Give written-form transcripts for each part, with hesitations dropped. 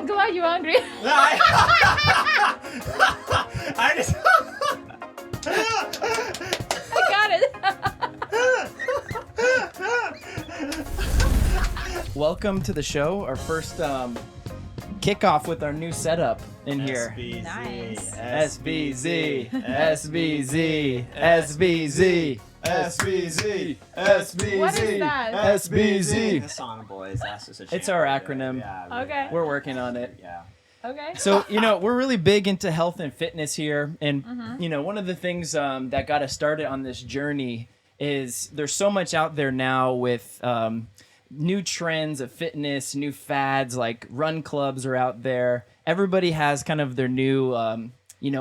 glad you're hungry. I just. I got it. Welcome to the show. Our first kickoff with our new setup in here. SBZ, Nice. SBZ, SBZ, SBZ, SBZ, SBZ. What is that? The SBZ. SAUNA BOYZ asked us to It's change our it. acronym. Yeah, Okay. We're working on it. Yeah. Okay. So, we're really big into health and fitness here. And, one of the things that got us started on this journey is there's so much out there now with new trends of fitness, new fads, like run clubs are out there. Everybody has kind of their new,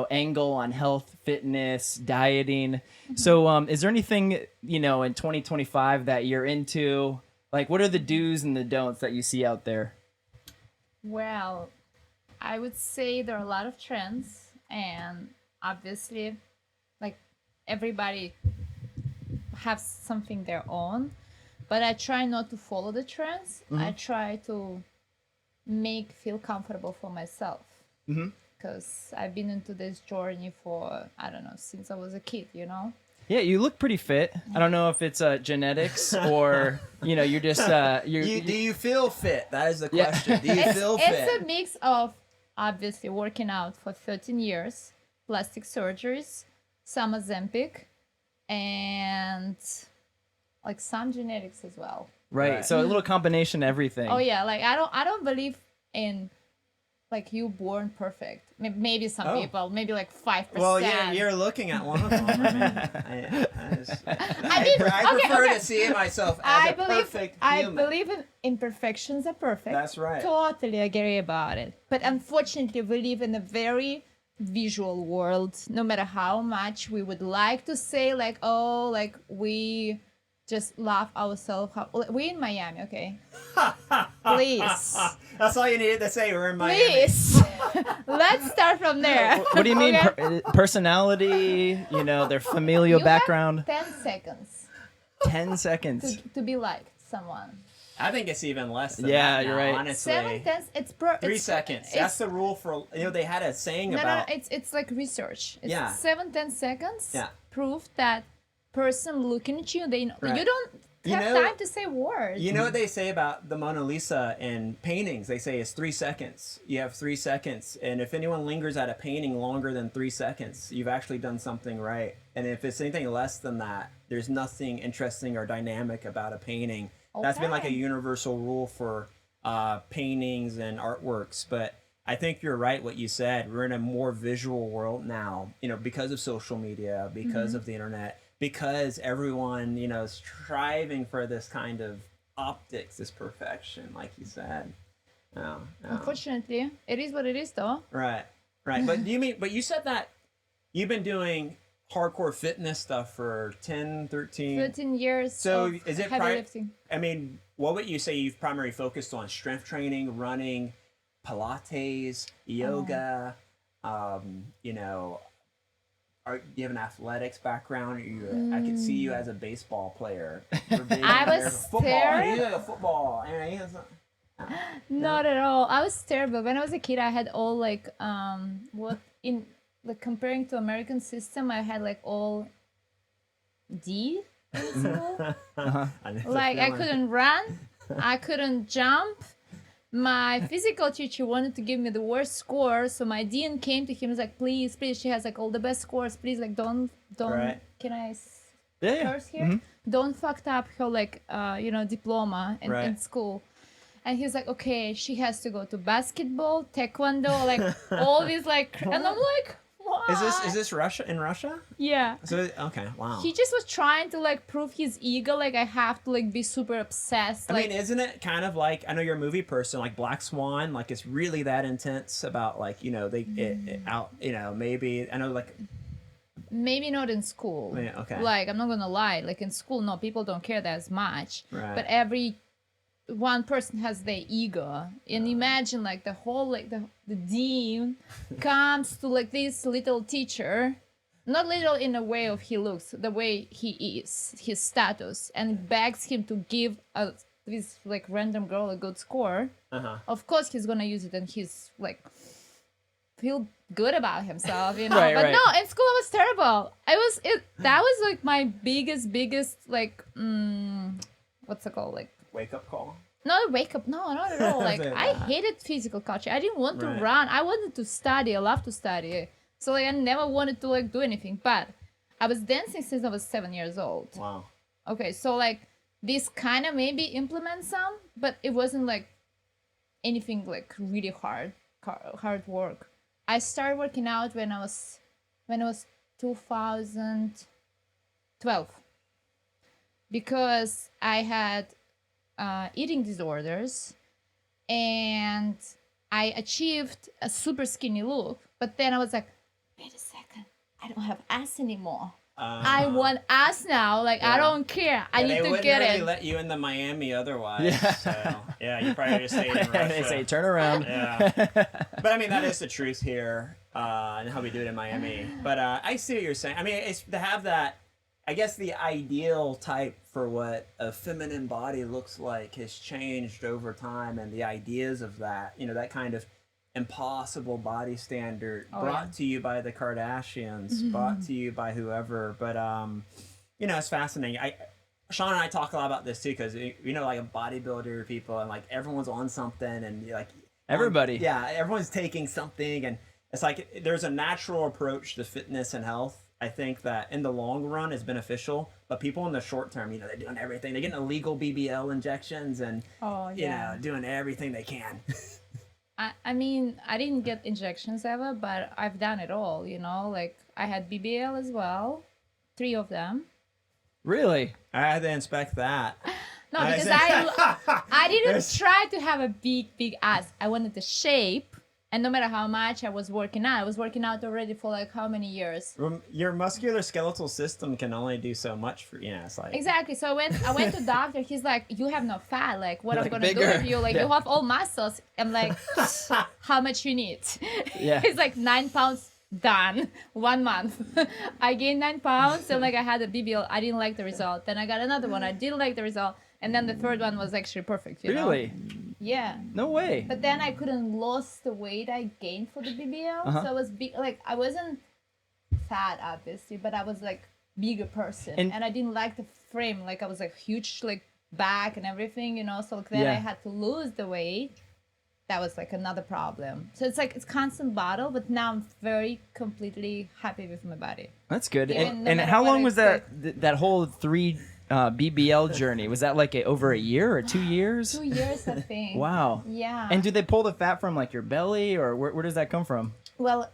angle on health, fitness, dieting. So is there anything, in 2025 that you're into? Like, what are the do's and the don'ts that you see out there? Well, I would say there are a lot of trends, and obviously, like, everybody has something their own. But I try not to follow the trends. I try to feel comfortable for myself. Because I've been into this journey for, I don't know, since I was a kid, Yeah, you look pretty fit. I don't know if it's genetics or, you're just... Do you feel fit? That is the question. Do you feel fit? It's a mix of, obviously, working out for 13 years, plastic surgeries, some Ozempic, and... like some genetics as well. Right. So a little combination of everything. Oh yeah, like I don't believe in like you born perfect. Maybe some people, maybe like 5%. Well, yeah, you're looking at one of them. I okay, prefer to see myself as perfect I human. believe in imperfections are perfect. That's right. Totally agree about it. But unfortunately, we live in a very visual world. No matter how much we would like to say, like, oh, like we just love ourselves. We in Miami, okay? Please. That's all you needed to say. We're in Miami. Please. Let's start from there. What do you mean? Okay? Personality, their familial You background. have 10 seconds 10 seconds. to be like someone. I think it's even less than Yeah, that you're now, right. honestly. 7 tenths. It's 3 seconds. That's the rule for, they had a saying no, about... it's like research. It's Yeah. 7-10 seconds. Yeah. Proof that person looking at you, you don't have time to say words. You know what they say about the Mona Lisa in paintings? They say it's 3 seconds. You have 3 seconds. And if anyone lingers at a painting longer than 3 seconds, you've actually done something right. And if it's anything less than that, there's nothing interesting or dynamic about a painting. That's been like a universal rule for paintings and artworks. But I think you're right what you said. We're in a more visual world now, because of social media, because of the internet. Because everyone, is striving for this kind of optics, this perfection, like you said. Oh. Unfortunately, it is what it is, though. Right. But you said that you've been doing hardcore fitness stuff for 10, 13 years So of is it heavy lifting. what would you say you've primarily focused on? Strength training, running, Pilates, yoga, do you have an athletics background? I could see you as a baseball player. I was football. Not at all. I was terrible. When I was a kid, I had all comparing to American system, I had like all D in school. Like I couldn't run, I couldn't jump. My physical teacher wanted to give me the worst score, so my dean came to him and was like, please, she has like all the best scores, please, like don't can I curse here? Don't fucked up her diploma in school. And he's like, okay, she has to go to basketball, taekwondo, like all these like, and I'm like, what? Is this Russia, in Russia? Yeah. So okay, wow. He just was trying to like prove his ego, like I have to like be super obsessed. I mean, isn't it kind of like, I know you're a movie person, like Black Swan, like it's really that intense about like, maybe, I know like... Maybe not in school. Yeah, okay. Like, I'm not gonna lie, like in school, no, people don't care that as much. Right. But every one person has their ego, and imagine like the whole like the dean comes to like this little teacher, not little in a way of he looks, the way he is, his status, and begs him to give a this like random girl a good score, of course he's gonna use it and he's like feel good about himself, you know. Right, but right. no, in school I was terrible. That was like my biggest like what's it called, like Wake up call. not a wake up, no, not at all. Like I hated physical culture. I didn't want to run. I wanted to study. I love to study. So like I never wanted to like do anything. But I was dancing since I was 7 years old. Wow. Okay, so like this kind of maybe implement some, but it wasn't like anything like really hard work. I started working out when it was 2012 because I had eating disorders and I achieved a super skinny look, but then I was like, wait a second, I don't have ass anymore. I want ass now. Like I don't care. I need to get They wouldn't it. really let you into Miami otherwise. Yeah. So yeah, you probably just stayed in Russia. They say turn around. Yeah. But I mean that is the truth here, and how we do it in Miami. But I see what you're saying. I mean, it's to have that. I guess the ideal type for what a feminine body looks like has changed over time, and the ideas of that, you know, that kind of impossible body standard brought to you by the Kardashians, brought to you by whoever. But you know, it's fascinating. Sean and I talk a lot about this too, because you know, like a bodybuilder people, and like everyone's on something, and like Everybody. everyone's taking something, and it's like there's a natural approach to fitness and health. I think that in the long run is beneficial, but people in the short term, you know, they're doing everything. They're getting illegal BBL injections and you know, doing everything they can. I mean, I didn't get injections ever, but I've done it all, you know, like I had BBL as well, 3 of them. Really? I had to inspect that. No, because I didn't try to have a big ass. I wanted the shape, and no matter how much I was working out already for like how many years? Your musculoskeletal system can only do so much for you know. It's like Exactly. So I went to doctor. He's like, you have no fat. Like, what I'm Like gonna do bigger. with you? Like, you have all muscles. I'm like, how much you need? Yeah. He's like 9 pounds. Done. 1 month. I gained 9 pounds, and like I had a BBL. I didn't like the result. Then I got another one. I didn't like the result, and then the third one was actually perfect. You know? Really? Yeah. No way. But then I couldn't lose the weight I gained for the BBL. So I was big. Like I wasn't fat, obviously, but I was like bigger person, and I didn't like the frame. Like I was like huge, like back and everything, you know. So like, then I had to lose the weight. That was like another problem. So it's like it's constant battle, but now I'm very completely happy with my body. That's good. Even no And matter how what long I was that whole 3 BBL journey? Was that like over a year or 2 years? 2 years, I think. Wow. Yeah. And do they pull the fat from like your belly, or where does that come from? Well,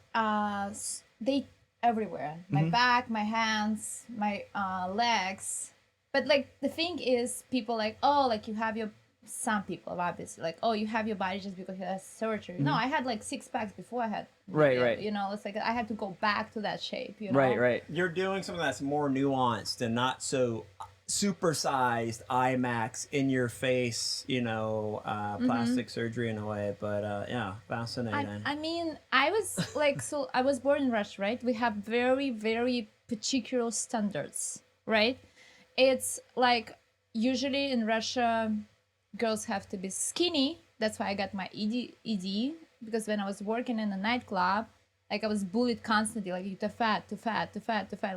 they everywhere. My back, my hands, my legs. But like the thing is, people like, oh, like you have some people obviously like, oh, you have your body just because you had surgery. No, I had like 6 packs before I had Right. You know, it's like I had to go back to that shape. You know. Right. you're doing something that's more nuanced and not so supersized IMAX in your face, you know, plastic surgery in a way. But yeah, fascinating. I mean, I was like, so I was born in Russia, right? We have very, very particular standards, right? It's like usually in Russia, girls have to be skinny. That's why I got my ED, because when I was working in a nightclub, like I was bullied constantly, like, you're too fat.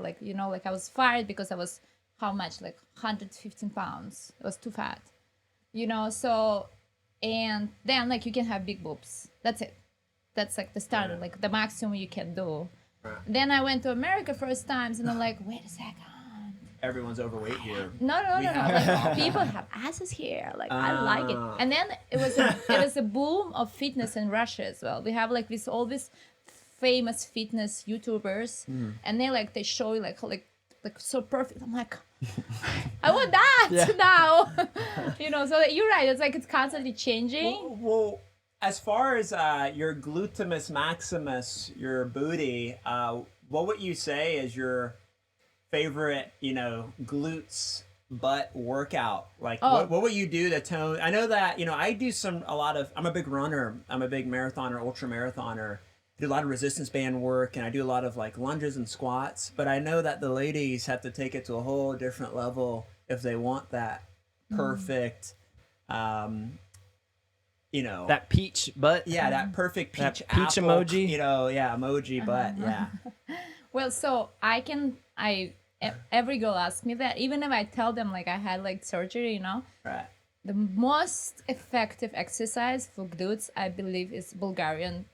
Like, you know, like I was fired because I was, how much? Like 115 pounds. I was too fat, you know? So, and then like you can have big boobs. That's it. That's like the standard, like the maximum you can do. Right. Then I went to America first times, and I'm like, wait a second. Everyone's overweight here. No. Like, people have asses here. Like I like it. And then it was a boom of fitness in Russia as well. We have like all these famous fitness YouTubers, and they show you like so perfect. I'm like, I want that now. You know. So you're right. It's like it's constantly changing. Well, as far as your glutamus maximus, your booty, what would you say is your favorite, you know, glutes butt workout? Like what would you do to tone? I know that, you know, I'm a big runner, I'm a big marathoner, ultra marathoner. I do a lot of resistance band work, and I do a lot of like lunges and squats, but I know that the ladies have to take it to a whole different level if they want that perfect you know, That peach butt. yeah, that perfect peach, That peach apple, emoji. you know, yeah, emoji butt, yeah. Well, so every girl asks me that, even if I tell them like I had like surgery, you know. Right. The most effective exercise for glutes, I believe, is Bulgarian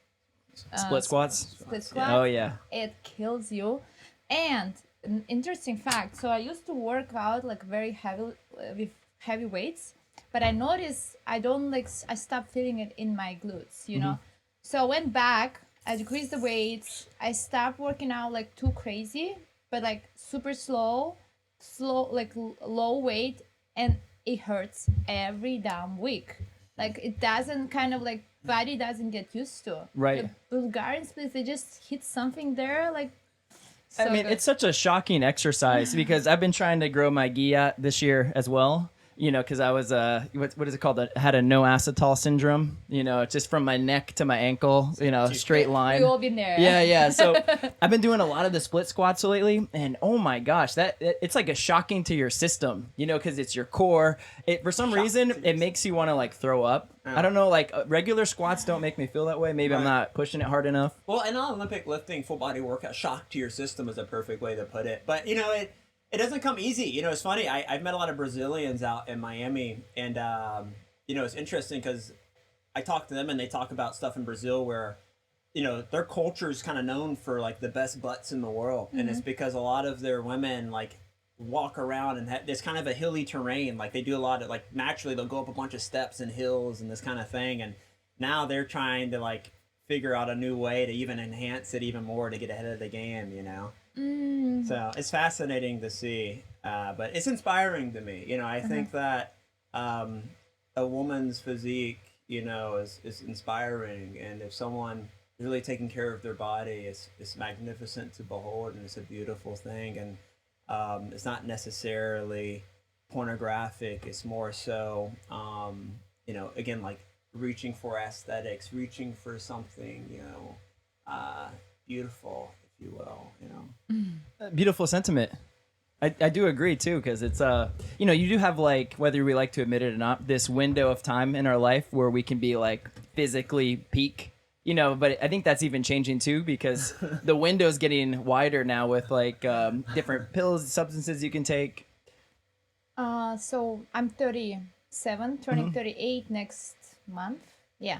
Split squats. split squat. Oh yeah. It kills you. And an interesting fact. So I used to work out like very heavy with heavy weights, but I noticed I don't like I stopped feeling it in my glutes. You know. So I went back. I decreased the weights. I stopped working out like too crazy, but like super slow, like low weight, and it hurts every damn week. Like it doesn't kind of like body doesn't get used to. Right. The Bulgarian splits, they just hit something there like. So I mean, good. it's such a shocking exercise because I've been trying to grow my gi this year as well. You know, because I was what is it called? I had a no acetal syndrome. You know, just from my neck to my ankle. You know, straight line. We all been there. Yeah. So I've been doing a lot of the split squats lately, and oh my gosh, it's like a shocking to your system. You know, because it's your core. It for some reason it makes you want to like throw up. I don't know, like regular squats don't make me feel that way. Maybe I'm not pushing it hard enough. Well, and on Olympic lifting, full body workout, shock to your system is a perfect way to put it. But you know, it doesn't come easy. You know, it's funny. I've met a lot of Brazilians out in Miami, and you know, it's interesting because I talk to them and they talk about stuff in Brazil where, you know, their culture is kind of known for like the best butts in the world, and it's because a lot of their women like walk around and it's kind of a hilly terrain. Like they do a lot of like naturally they'll go up a bunch of steps and hills and this kind of thing, and now they're trying to like figure out a new way to even enhance it even more to get ahead of the game. You know. So it's fascinating to see, but it's inspiring to me. You know, I think that a woman's physique, you know, is inspiring, and if someone is really taking care of their body, it's magnificent to behold, and it's a beautiful thing, and it's not necessarily pornographic. It's more so, you know, again, like reaching for aesthetics, reaching for something, you know, beautiful, if you will, you know. Beautiful sentiment. I do agree too, because it's you know, you do have like, whether we like to admit it or not, this window of time in our life where we can be like physically peak, you know, but I think that's even changing too, because the window's getting wider now with like different pills, substances you can take. So I'm 37, turning 38 next month. Yeah.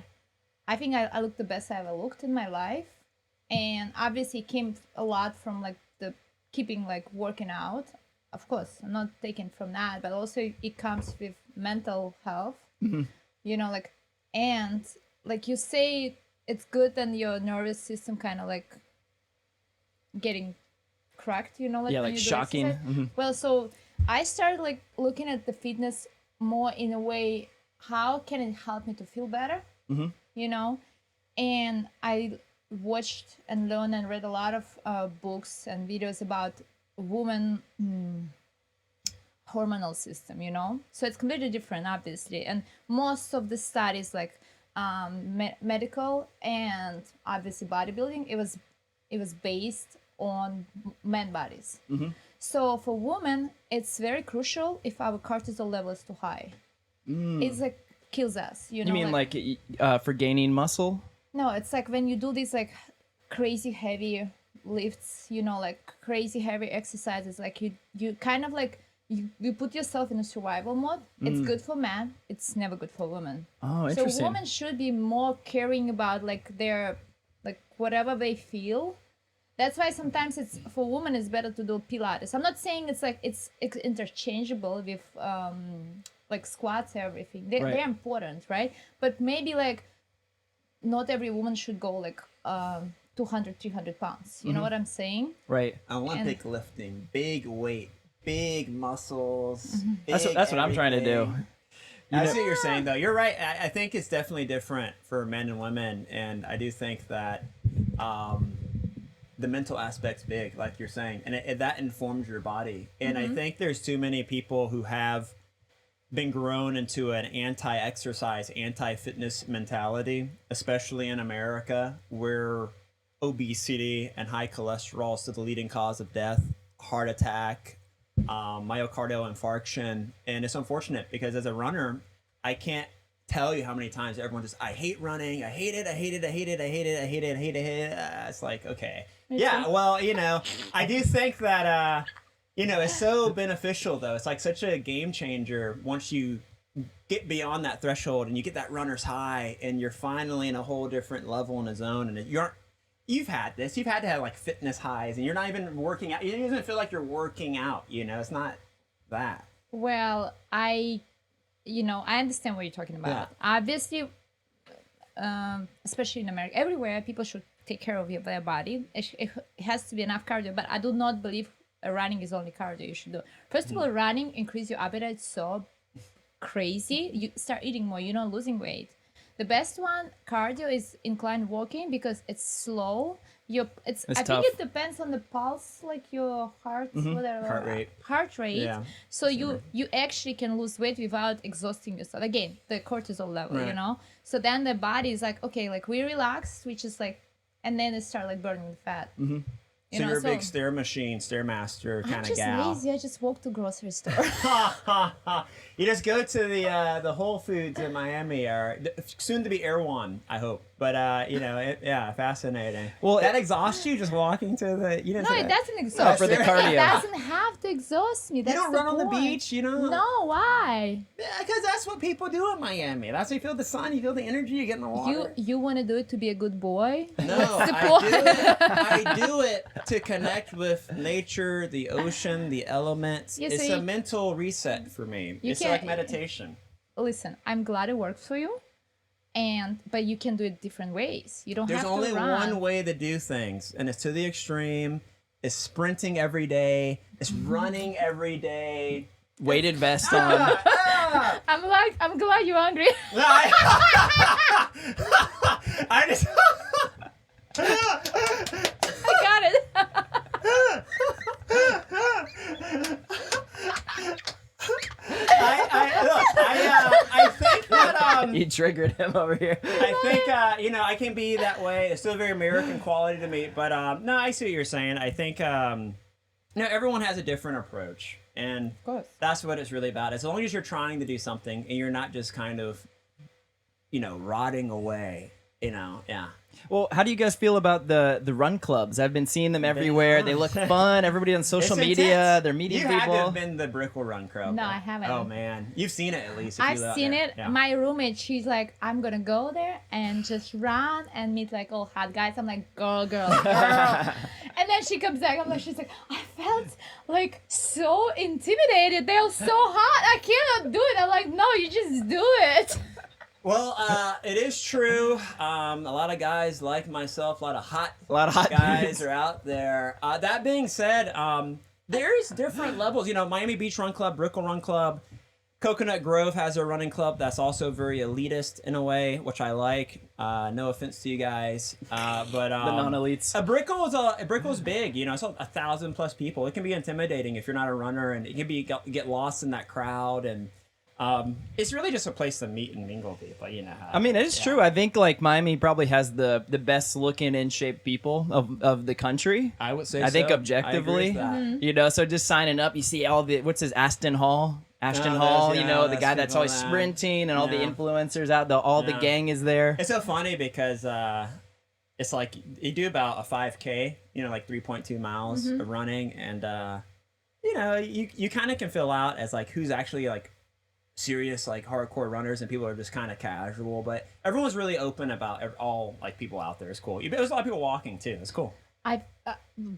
I think I look the best I ever looked in my life. And obviously it came a lot from like the keeping like working out. Of course, I'm not taking from that, but also it comes with mental health. You know, like, and like you say, it's good that your nervous system kind of like getting cracked, you know, like, Yeah, when like you do shocking. exercise. Well, so I started like looking at the fitness more in a way, how can it help me to feel better? You know, and I watched and learned and read a lot of books and videos about woman hormonal system, you know, so it's completely different obviously, and most of the studies like medical and obviously bodybuilding, it was based on men bodies. So for women it's very crucial if our cortisol level is too high. It's like kills us, you know. You mean like for gaining muscle? No, it's like when you do these like crazy heavy lifts, you know, like crazy heavy exercises, like you kind of like you put yourself in a survival mode. It's good for men, it's never good for women. Oh, So interesting. women should be more caring about like their like whatever they feel. That's why sometimes it's for women it's better to do Pilates. I'm not saying it's like it's interchangeable with like squats and everything. They're important, right? But maybe like not every woman should go like 200, 300 pounds. You know what I'm saying? Right. Olympic lifting, big weight, big muscles. That's what I'm trying to do. I see what you're saying, though. You're right. I think it's definitely different for men and women, and I do think that the mental aspect's big, like you're saying, and that informs your body. And I think there's too many people who have been grown into an anti-exercise, anti-fitness mentality, especially in America, where obesity and high cholesterol is the leading cause of death, heart attack, myocardial infarction. And it's unfortunate because as a runner, I can't tell you how many times everyone just, I hate running, I hate it, I hate it, I hate it, I hate it, I hate it, I hate it. It's like, okay. Yeah, well, you know, I do think that, you know, it's so beneficial though. It's like such a game changer once you get beyond that threshold and you get that runner's high and you're finally in a whole different level in a zone, and you've had this. You've had to have like fitness highs, and you're not even working out. You don't even feel like you're working out. You know, it's not that. Well, I understand what you're talking about. Yeah. Obviously, especially in America, everywhere people should take care of their body. It has to be enough cardio, but I do not believe running is only cardio you should do. First of all, running increase your appetite so crazy. You start eating more. You're not losing weight. The best one, cardio, is incline walking because it's slow. I tough. think it depends on the pulse, like your heart, whatever, heart rate. Yeah. So you actually can lose weight without exhausting yourself. Again, the cortisol level, you know. So then the body is like, okay, like we relax, which is like, and then it start like burning the fat. Mm-hmm. So you're a big stair machine, stairmaster kind of gal. I'm just lazy. I just walk to grocery store. You just go to the Whole Foods in Miami, or soon to be Erewhon, I hope. But you know, fascinating. Well, that exhausts you just walking to the. You know, no, it doesn't exhaust. For the cardio. It doesn't have to exhaust me. That's you don't run on the beach, you know. No, why? Yeah, because that's what people do in Miami. That's how you feel the sun, you feel the energy, you get in the water. You want to do it to be a good boy? No, I do it to connect with nature, the ocean, the elements. Yeah, it's a mental reset for me. It's like meditation. Listen, I'm glad it works for you, but you can do it different ways. You don't have to run. There's only one way to do things, and it's to the extreme. It's sprinting every day. It's running every day. Weighted vest on. I'm glad you're hungry. I just. I got it. I think that You triggered him over here. I think you know, I can be that way. It's still very American quality to me, but no, I see what you're saying. I think you know, everyone has a different approach, and that's what it's really about. As long as you're trying to do something and you're not just kind of, you know, rotting away, you know, yeah. Well, how do you guys feel about the run clubs? I've been seeing them everywhere. They look fun. Everybody on social media, they're meeting people. You had to have been the Brickell Run Club. No, I haven't. Oh, man. You've seen it at least. I've seen it. Yeah. My roommate, she's like, I'm going to go there and just run and meet like all hot guys. I'm like, girl. And then she comes back. She's like, I felt like so intimidated. They're so hot. I cannot do it. I'm like, no, you just do it. Well, it is true. A lot of guys like myself, a lot of hot guys dudes are out there. That being said, there's different levels. You know, Miami Beach Run Club, Brickell Run Club, Coconut Grove has a running club that's also very elitist in a way, which I like. No offense to you guys, but the non-elites. Brickell's big. You know, it's 1,000+ people. It can be intimidating if you're not a runner, and it can be get lost in that crowd and. It's really just a place to meet and mingle people, you know. I mean, it is true. I think like Miami probably has the best looking in shape people of the country. I would say. I think objectively, you know. So just signing up, you see all the what's his Ashton Hall, you know, the guy that's always sprinting and all the influencers out. All the gang is there. It's so funny because it's like you do about a 5K, you know, like 3.2 miles of running, and you know, you kind of can fill out as like who's actually like serious like hardcore runners and people are just kind of casual, but everyone's really open about all like people out there. It's cool. There's a lot of people walking too. It's cool.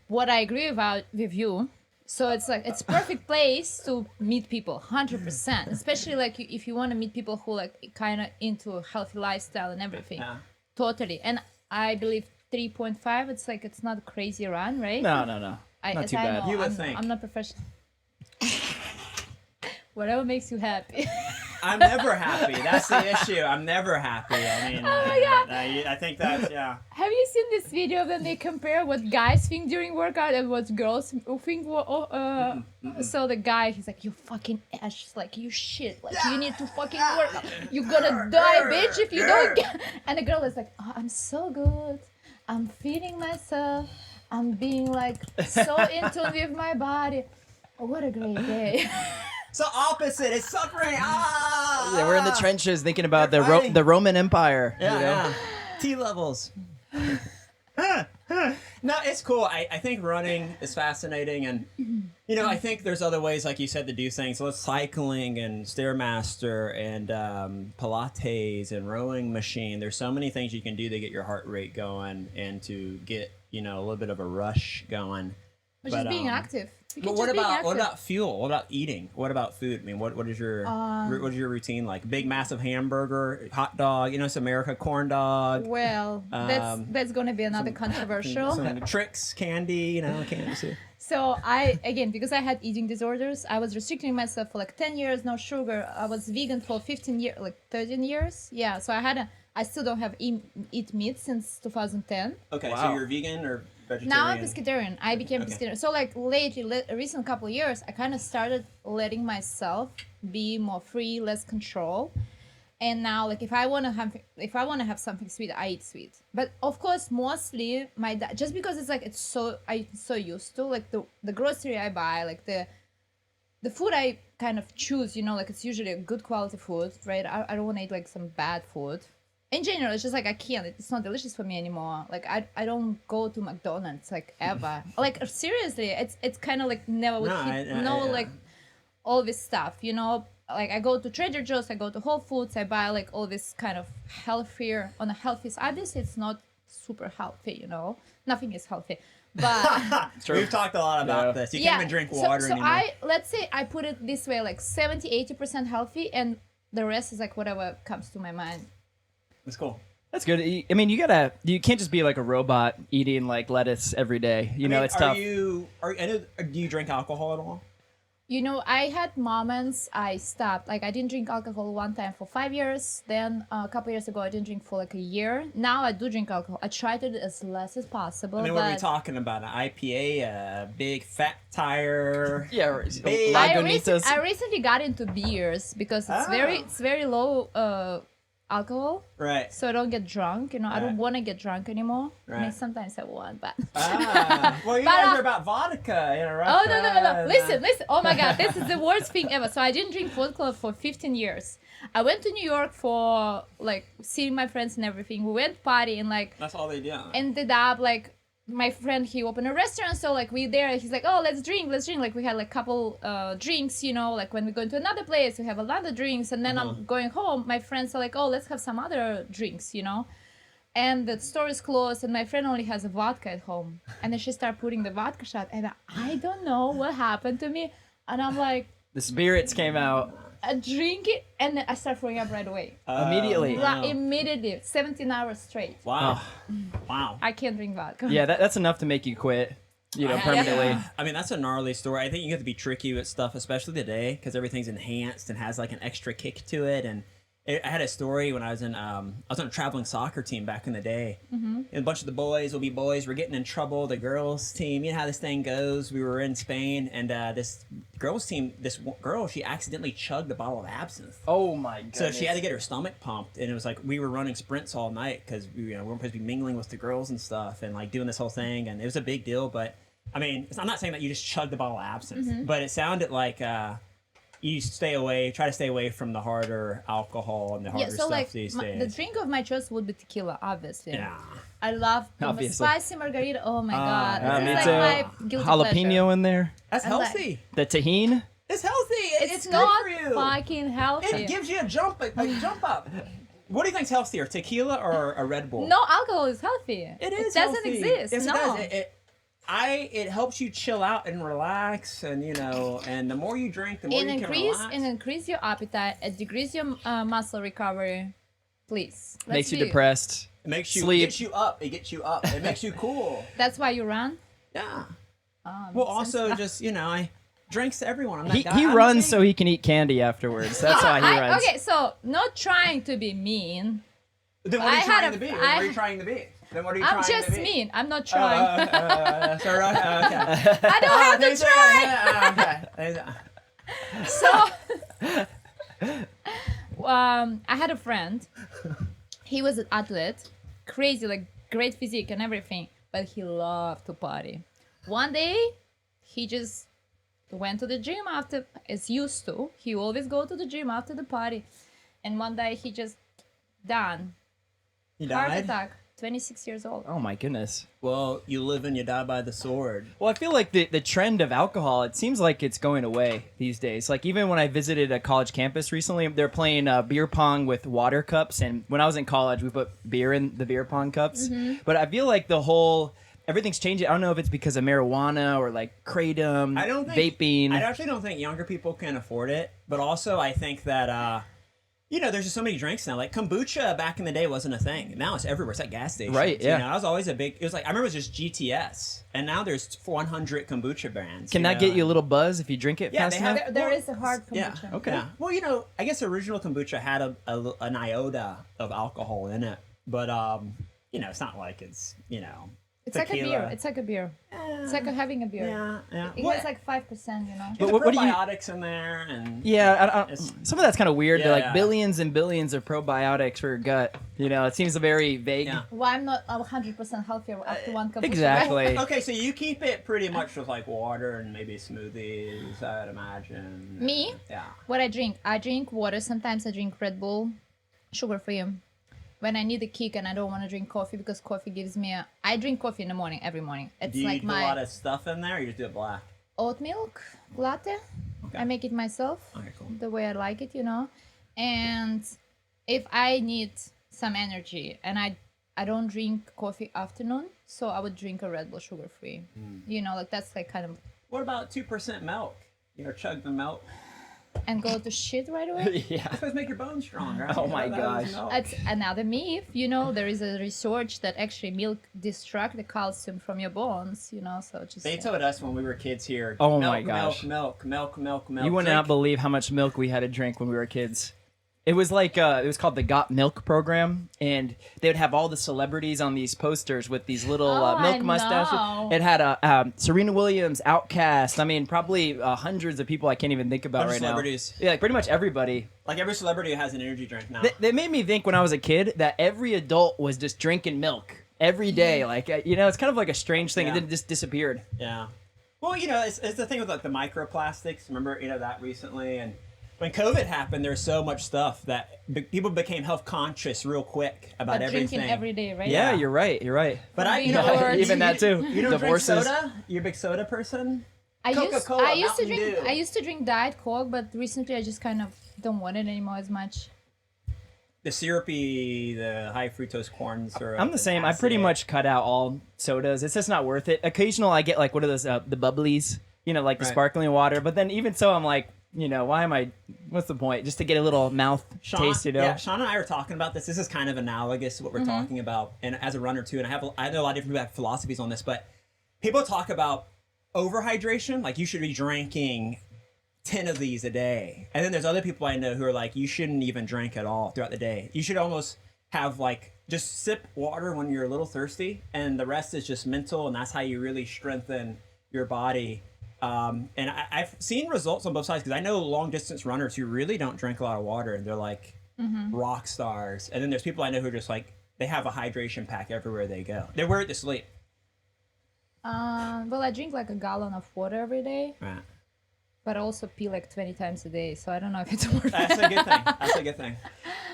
What I agree with you. So it's like it's perfect place to meet people, 100%. Especially like if you want to meet people who like kind of into a healthy lifestyle and everything. Yeah. Totally. And I believe 3.5. It's like it's not a crazy run, right? No. Not too bad. You would think. I'm not professional. Whatever makes you happy. I'm never happy. That's the issue. I'm never happy. I mean, oh my God. I think that's, yeah. Have you seen this video of them? They compare what guys think during workout and what girls think. So the guy, he's like, you fucking ass, like you shit, like you need to fucking work out. You're gonna die, bitch, if you don't get. And the girl is like, oh, I'm so good. I'm feeding myself. I'm being like so in tune with my body. Oh, what a great day. So opposite. It's suffering. Ah! Yeah, we're in the trenches thinking about They're fighting. the Roman Empire. Yeah, you know? yeah. T levels. No, it's cool. I think running is fascinating, and I think there's other ways, like you said, to do things. So cycling and Stairmaster and Pilates and rowing machine. There's so many things you can do to get your heart rate going and to get a little bit of a rush going. Which is being active. But what about fuel? What about eating? What about food? I mean, what is your routine like? Big massive hamburger, hot dog, it's America corn dog. Well, that's gonna be another controversial. Some tricks, candy, candy. So because I had eating disorders, I was restricting myself for like 10 years, no sugar. I was vegan for 15 years, like 13 years. Yeah, so I still don't have eat meat since 2010. Okay, wow. So you're vegan or vegetarian? Now I'm pescatarian. I became pescatarian. So like recent couple of years, I kind of started letting myself be more free, less control. And now, like, if I wanna have something sweet, I eat sweet. But of course, mostly just because I'm so used to like the grocery I buy, like the food I kind of choose, like it's usually a good quality food, right? I don't want to eat like some bad food. In general, it's just like I can't. It's not delicious for me anymore. Like I don't go to McDonald's like ever. Like seriously, it's kind of like never would like all this stuff, Like I go to Trader Joe's, I go to Whole Foods, I buy like all this kind of healthier on a healthy side. Obviously, it's not super healthy, Nothing is healthy. But we've talked a lot about this. You can't even drink water anymore. Let's say I put it this way, like 70-80% healthy, and the rest is like whatever comes to my mind. That's cool. That's good. I mean, you can't just be like a robot eating like lettuce every day. It's tough. Do you drink alcohol at all? I had moments I stopped. Like I didn't drink alcohol one time for 5 years. Then a couple years ago, I didn't drink for like a year. Now I do drink alcohol. I try to do as less as possible. I mean, what are we talking about? An IPA, a big fat tire? Yeah, Lagunitas. I recently got into beers because it's very low alcohol, right? So I don't get drunk. I don't want to get drunk anymore. Right. I mean, sometimes I want, but well, you guys are about vodka in Russia. Oh no! Listen! Oh my God, this is the worst thing ever. So I didn't drink vodka for 15 years. I went to New York for like seeing my friends and everything. We went party and like that's all they do. Ended up like. My friend, he opened a restaurant, so like we there, he's like, oh, let's drink. Like we had like couple drinks, like when we go to another place, we have a lot of drinks, and then I'm going home, my friends are like, oh, let's have some other drinks, and the store is closed, and my friend only has a vodka at home, and then she started putting the vodka shot, and I don't know what happened to me, and I'm like, the spirits came out. I drink it, and then I start throwing up right away. Immediately. Immediately, 17 hours straight. Wow. Wow. I can't drink vodka. Yeah, that's enough to make you quit, permanently. Yeah. I mean, that's a gnarly story. I think you have to be tricky with stuff, especially today, because everything's enhanced and has like an extra kick to it. And I had a story when I was on a traveling soccer team back in the day. Mm-hmm. And a bunch of the boys will be boys. We're getting in trouble. The girls team, you know how this thing goes. We were in Spain, and this girls team, this girl, she accidentally chugged a bottle of absinthe. Oh my goodness! So she had to get her stomach pumped, and it was like we were running sprints all night because we weren't supposed to be mingling with the girls and stuff, and like doing this whole thing, and it was a big deal. But I mean, I'm not saying that you just chugged a bottle of absinthe, but it sounded like. You try to stay away from the harder alcohol and the harder stuff these days. The drink of my choice would be tequila, obviously. Yeah. I love spicy margarita. Oh my God. Me This is too. like my guilty Jalapeno pleasure. in there. That's healthy. The tahini. It's healthy. It's good not for you. fucking healthy. It gives you a jump up. What do you think's healthier, tequila or a Red Bull? No alcohol is healthy. It is. It doesn't healthy. exist. Yes, no. it does. It helps you chill out and relax, and and the more you drink, the more you can relax. And increase your appetite. It decreases your muscle recovery. Please. Makes you depressed. It makes you sleep. Gets you up. It gets you up. It makes you cool. That's why you run. Yeah. Well, also just I drinks to everyone. I'm that guy. He runs so he can eat candy afterwards. That's why he runs. Okay, so not trying to be mean. Then what are you trying to be? What are you trying to be? Then what are you I'm trying to be? just mean. I'm not trying. Okay. I don't have to try. So, I had a friend. He was an athlete, crazy, like great physique and everything, but he loved to party. One day, he just went to the gym after, as used to. He always go to the gym after the party. and one day he just done. He Heart died? attack. 26 years old. Oh my goodness. Well, you live and you die by the sword. Well, I feel like the trend of alcohol, it seems like it's going away these days. Like even when I visited a college campus recently, they're playing beer pong with water cups. And when I was in college, we put beer in the beer pong cups. But I feel like everything's changing. I don't know if it's because of marijuana or like kratom, vaping. I actually don't think younger people can afford it. But also I think that... there's just so many drinks now. Like kombucha back in the day wasn't a thing. Now it's everywhere. It's at gas stations. Right, yeah. I was always it was like, I remember it was just GTS. And now there's 100 kombucha brands. Can that get you a little buzz if you drink it fast enough? There is a hard kombucha. Yeah, Okay. Yeah. Well, I guess original kombucha had an iota of alcohol in it. But, it's not like it's, It's like a beer. It's like a beer. It's like having a beer. Yeah. It has like 5%, you know. But There's what do you- probiotics in there. And Yeah, some of that's kind of weird. Yeah, They're like yeah. billions and billions of probiotics for your gut. It seems very vague. Yeah. Well, I'm not 100% healthier after one kombucha. Exactly. Okay, so you keep it pretty much with like water and maybe smoothies, I'd imagine. Me? Yeah. What I drink water. Sometimes I drink Red Bull, sugar-free. When I need a kick and I don't want to drink coffee because coffee gives me I drink coffee in the morning, every morning. It's Do you like do a lot of stuff in there or you just do it black? oat milk latte. Okay. I make it myself Okay, cool. the way I like it, And if I need some energy and I don't drink coffee afternoon, so I would drink a Red Bull sugar-free. Like that's like kind of... What about 2% milk? Chug the milk. And go to shit right away? Yeah. It's supposed to make your bones stronger. Oh my gosh. That's another myth. There is a research that actually milk distract the calcium from your bones, so just... They told us when we were kids here. Oh milk, my gosh. Milk. You would not believe how much milk we had to drink when we were kids. It was like it was called the Got Milk program, and they would have all the celebrities on these posters with these little milk I mustaches. know. It had Serena Williams, Outkast. I mean, probably hundreds of people I can't even think about right celebrities. now. Yeah, like pretty much everybody. Like every celebrity has an energy drink now. They made me think when I was a kid that every adult was just drinking milk every day. Like it's kind of like a strange thing. Yeah. It then just disappeared. Yeah. Well, it's the thing with like the microplastics. Remember, that recently, and when COVID happened, there's so much stuff that people became health conscious real quick about But everything. drinking every day, right? Yeah, Yeah. you're right. But Being bored. Even that too. You don't drink Divorces. soda? You're a big soda person? I used Coca-Cola, to Mountain drink. Dew. I used to drink Diet Coke, but recently I just kind of don't want it anymore as much. The syrupy, the high fructose corn syrup. I'm the is same. I pretty acid. much cut out all sodas. It's just not worth it. Occasional, I get like what are those? The bubblies, like the Right. sparkling water. But then even so, I'm like, why am I? What's the point? Just to get a little mouth taste, Yeah, Sean and I were talking about this. This is kind of analogous to what we're Mm-hmm. talking about. And as a runner too, and I know a lot of different people have philosophies on this, but people talk about overhydration, like you should be drinking 10 of these a day. And then there's other people I know who are like, you shouldn't even drink at all throughout the day. You should almost have like, just sip water when you're a little thirsty, and the rest is just mental, and that's how you really strengthen your body. And I've seen results on both sides, because I know long distance runners who really don't drink a lot of water, and they're like rock stars. And then there's people I know who are just like, they have a hydration pack everywhere they go. They wear it to sleep. Well, I drink like a gallon of water every day, Right. but I also pee like 20 times a day, so I don't know if it's worth That's it. a good thing. That's a good thing.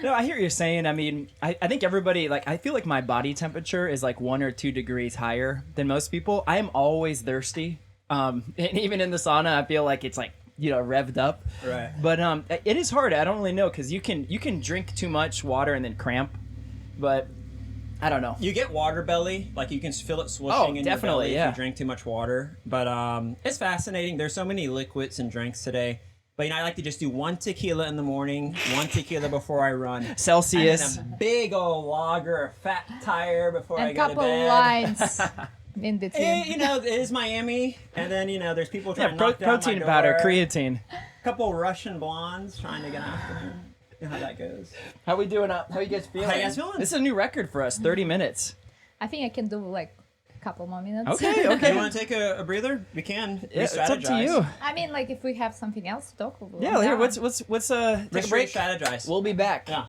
No, I hear what you're saying. I mean, I think everybody, like, I feel like my body temperature is like 1 or 2 degrees higher than most people. I am always thirsty. And even in the sauna, I feel like it's like, revved up. Right. But it is hard. I don't really know, because you can drink too much water and then cramp. But I don't know. You get water belly, like you can feel it swooshing in definitely, your belly yeah. if you drink too much water. But it's fascinating. There's so many liquids and drinks today. But I like to just do 1 tequila in the morning, 1 tequila before I run, Celsius. and then a big old lager of Fat Tire before I And go to couple bed. lines in between. It is Miami, and then there's people trying Yeah, to knock down my protein door. powder, creatine. Couple Russian blondes trying to get after me. You know how that goes. How we doing? How you guys feeling? How you guys feeling? This is a new record for us. 30 minutes. I think I can do like a couple more minutes. Okay. You want to take a breather? We can. Yeah, it's up to you. I mean, like if we have something else to talk about. Yeah, here. Let's take a break. Strategize. We'll be back. Yeah.